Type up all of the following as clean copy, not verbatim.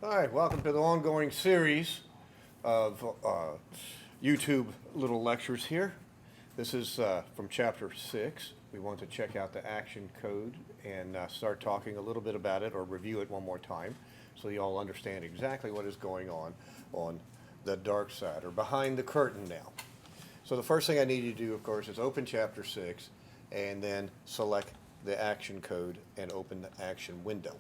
All right, welcome to the ongoing series of YouTube little lectures here. This is from Chapter 6. We want to check out the action code and start talking a little bit about it or review it one more time so you all understand exactly what is going on the dark side or behind the curtain now. So the first thing I need you to do, of course, is open Chapter 6 and then select the action code and open the action window.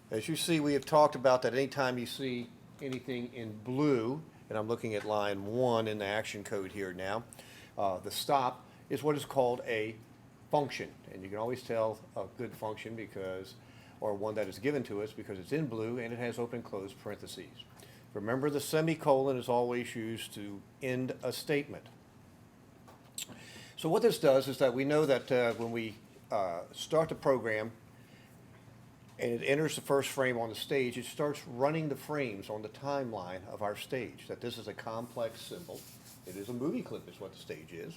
As you see, we have talked about that anytime you see anything in blue, and I'm looking at line 1 in the action code here now, the stop is what is called a function. And you can always tell a good function because, or one that is given to us because it's in blue and it has open and closed parentheses. Remember, the semicolon is always used to end a statement. So what this does is that we know that when we start the program, and it enters the first frame on the stage, it starts running the frames on the timeline of our stage. That this is a complex symbol. It is a movie clip is what the stage is.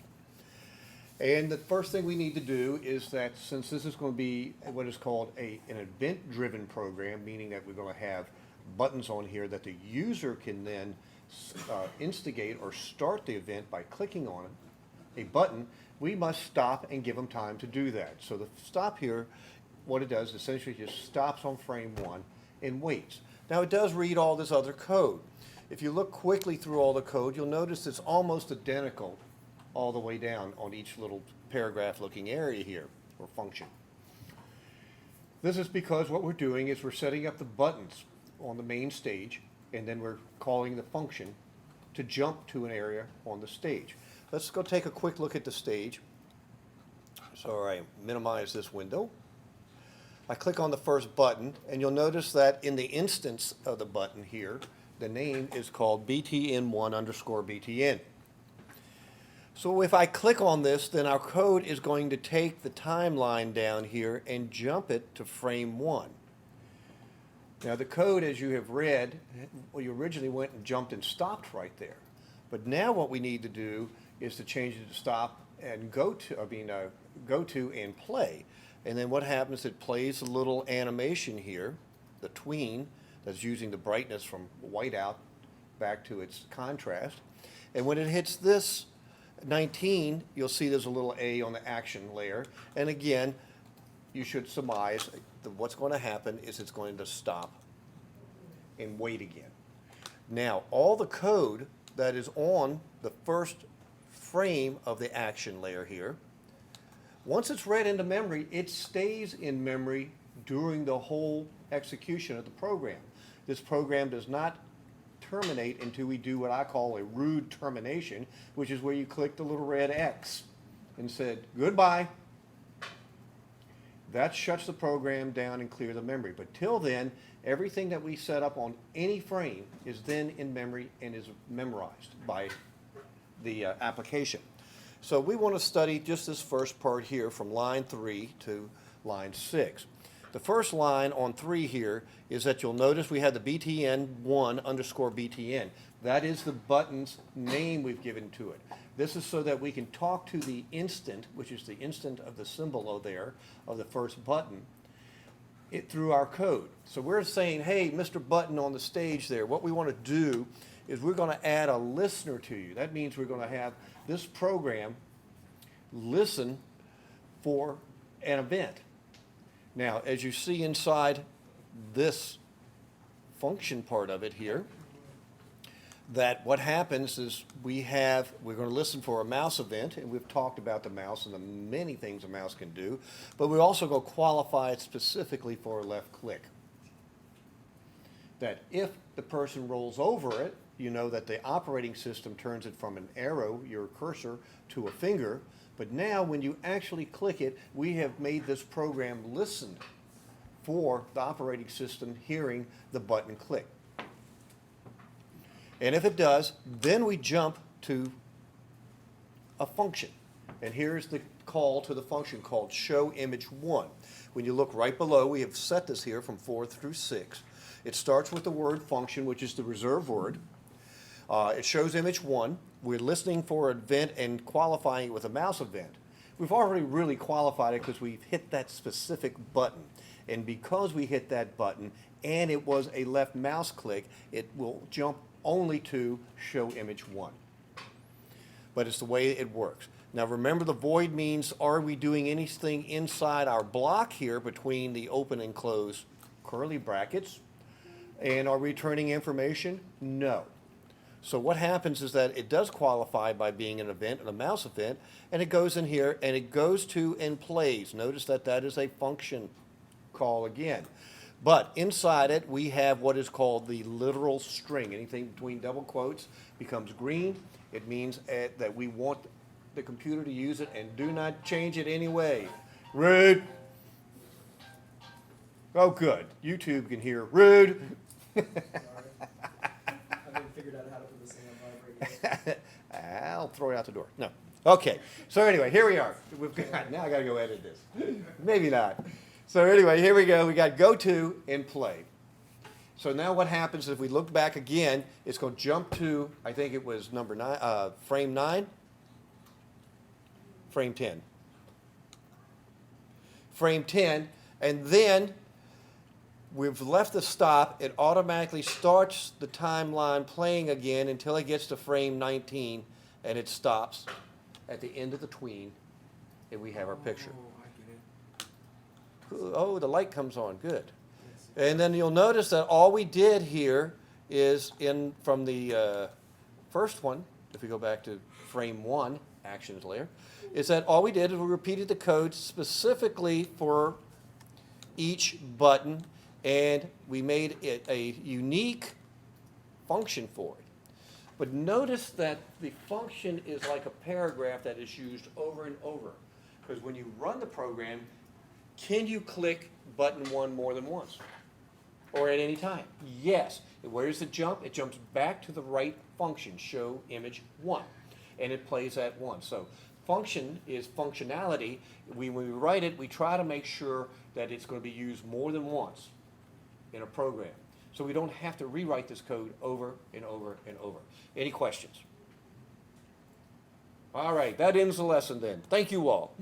And the first thing we need to do is that since this is going to be what is called an event-driven program, meaning that we're going to have buttons on here that the user can then instigate or start the event by clicking on a button, we must stop and give them time to do that. So the stop here, what it does essentially just stops on frame 1 and waits. Now it does read all this other code. If you look quickly through all the code, you'll notice it's almost identical all the way down on each little paragraph looking area here, or function. This is because what we're doing is we're setting up the buttons on the main stage, and then we're calling the function to jump to an area on the stage. Let's go take a quick look at the stage. So I minimize this window. I click on the first button, and you'll notice that in the instance of the button here, the name is called btn1_btn. So if I click on this, then our code is going to take the timeline down here and jump it to frame 1. Now the code, as you have read, well, you originally went and jumped and stopped right there. But now what we need to do is to change it to stop and go to and play. And then what happens, it plays a little animation here, the tween, that's using the brightness from whiteout back to its contrast. And when it hits this 19, you'll see there's a little A on the action layer. And again, you should surmise that what's going to happen is it's going to stop and wait again. Now, all the code that is on the first frame of the action layer here, once it's read into memory, it stays in memory during the whole execution of the program. This program does not terminate until we do what I call a rude termination, which is where you click the little red X and said, goodbye. That shuts the program down and clears the memory. But till then, everything that we set up on any frame is then in memory and is memorized by the application. So we want to study just this first part here from line 3 to line 6. The first line on 3 here is that you'll notice we have the btn1_btn. That is the button's name we've given to it. This is so that we can talk to the instant, which is the instant of the symbol there, of the first button, through our code. So we're saying, hey, Mr. Button on the stage there, what we want to do is we're going to add a listener to you. That means we're going to have this program listen for an event. Now, as you see inside this function part of it here, that what happens is we're going to listen for a mouse event, and we've talked about the mouse and the many things a mouse can do, but we're also going to qualify it specifically for a left click. That if the person rolls over it, you know that the operating system turns it from an arrow, your cursor, to a finger. But now when you actually click it, we have made this program listen for the operating system hearing the button click. And if it does, then we jump to a function. And here's the call to the function called showImage1. When you look right below, we have set this here from 4 through 6. It starts with the word function, which is the reserved word. It shows image 1. We're listening for an event and qualifying it with a mouse event. We've already really qualified it because we've hit that specific button. And because we hit that button and it was a left mouse click, it will jump only to show image 1. But it's the way it works. Now remember, the void means, are we doing anything inside our block here between the open and close curly brackets? And are we returning information? No. So what happens is that it does qualify by being an event, a mouse event, and it goes in here and it goes to and plays. Notice that that is a function call again. But inside it, we have what is called the literal string. Anything between double quotes becomes green. It means that we want the computer to use it, and do not change it anyway. Rude. Oh, good. YouTube can hear rude. Sorry. I haven't figured out how to put this thing on vibrate yet. I'll throw it out the door. No. Okay. So anyway, here we are. We've got, now I got to go edit this. Maybe not. So anyway, here we go. We got go to and play. So now what happens if we look back again, it's going to jump to, I think it was number 9, frame 9, frame 10. Frame 10, and then we've left the stop. It automatically starts the timeline playing again until it gets to frame 19, and it stops at the end of the tween, and we have our picture. Oh, I get it. Oh, the light comes on. Good. Yes. And then you'll notice that all we did here is from the first one, if we go back to frame 1, actions layer, is that all we did is we repeated the code specifically for each button, and we made it a unique function for it. But notice that the function is like a paragraph that is used over and over. Because when you run the program, can you click button 1 more than once? Or at any time? Yes. And where does it jump? It jumps back to the right function, show image 1. And it plays at 1. So function is functionality. When we write it, we try to make sure that it's going to be used more than once in a program. So we don't have to rewrite this code over and over and over. Any questions? All right, that ends the lesson then. Thank you all.